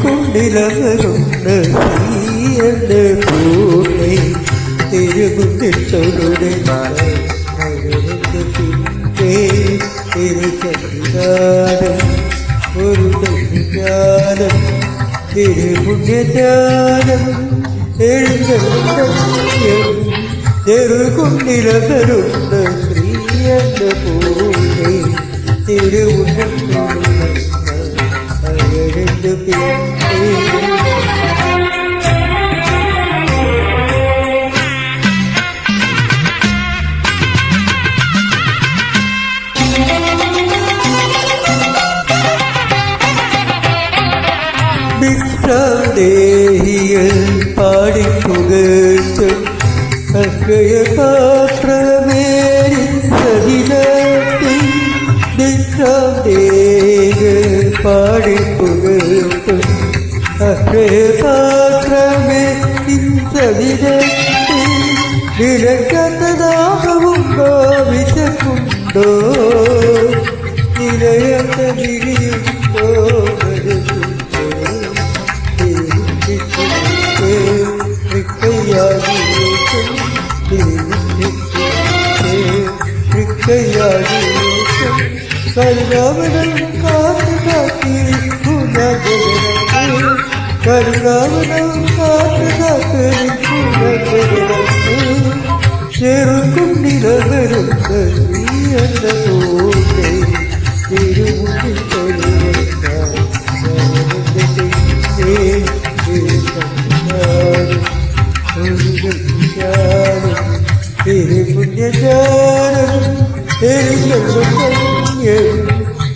കൊണ്ടിലവരുണ്ട് എന്റെ കൂടെ തിരുകുന്നിട്ടൊരുടെ തിരുചന്ദ്രാനം ഒരു ജ്ഞാനം തിരുപുണ്യജ്ഞാനം ചെറുകൊണ്ടിലവരുണ്ട് ശ്രീ എന്റെ കൂടെ തിരുവുണ്ണ ദേഹികൾ പാടിപ്പുകഴ്ത്തും അക്ഷയപാത്രമേരി സഹിതത്തിൽ ദേഹികൾ പാടിപ്പുകഴ്ത്തും അക്ഷയപാത്രമേരി സഹിതത്തിൽ വിലക്കത്തതാപമുണ്ടോ വിശക്കുണ്ടോ നിലയത്ത വിരിയുണ്ടോ കരുണാവനം കാത്തു കാത്തി കരുണാവനം കാത്തു കാത്ത് ചെറുകുണ്ടിലവരുന്ന നീ എന്ന തോട്ടെ തിരുമുന്നിൽ തിരുപുണ്യജാനം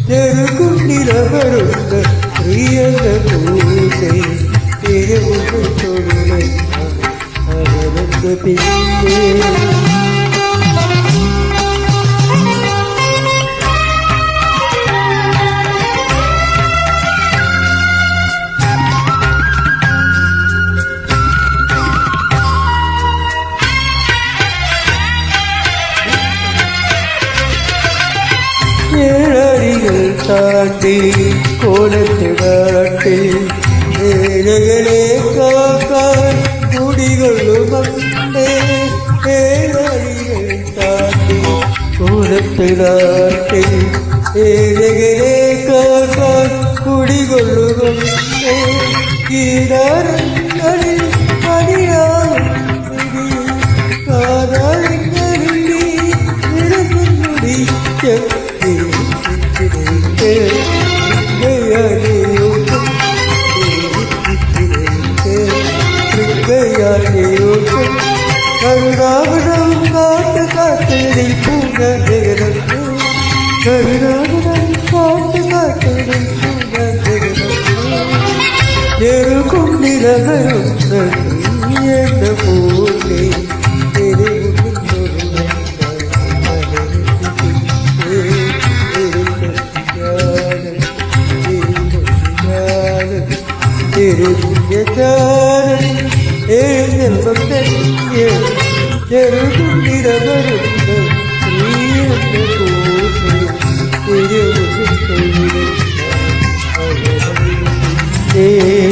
ചെറുകുണ്ടിലവരുണ്ട് പ്രിയത പൂജ തിരുമുന്നിൽ തൊഴിലെ അവരന്ത് പിന്നെ ഏഴടികൾ താണ്ടി കോലത്ത് കാട്ടി ഏഴകളെ കാക്കാൻ കുടികൊള്ളുമേ ഏഴടികൾ താണ്ടി കോലത്ത് കാട്ടി ഏഴകളെ കാക്കാൻ കുടികൊള്ളുമേ കീടാരങ്ങളിൽ അടിയാവും കാതാരങ്ങളിൽ നിരസുന്നുടിച്ച കരുണാവനം കാട്ട് കാത്തടി പൂനഗരം കരുണാവനം കാട്ട് കാത്തടി പൂനഗരം ചെറുകുണ്ടിലവരുന്ന നീ എന്ന പോലെ ചെറുകുണ്ടിലവരുണ്ട് നീ എന്ന പോലെ തിരുമുന്നിൽ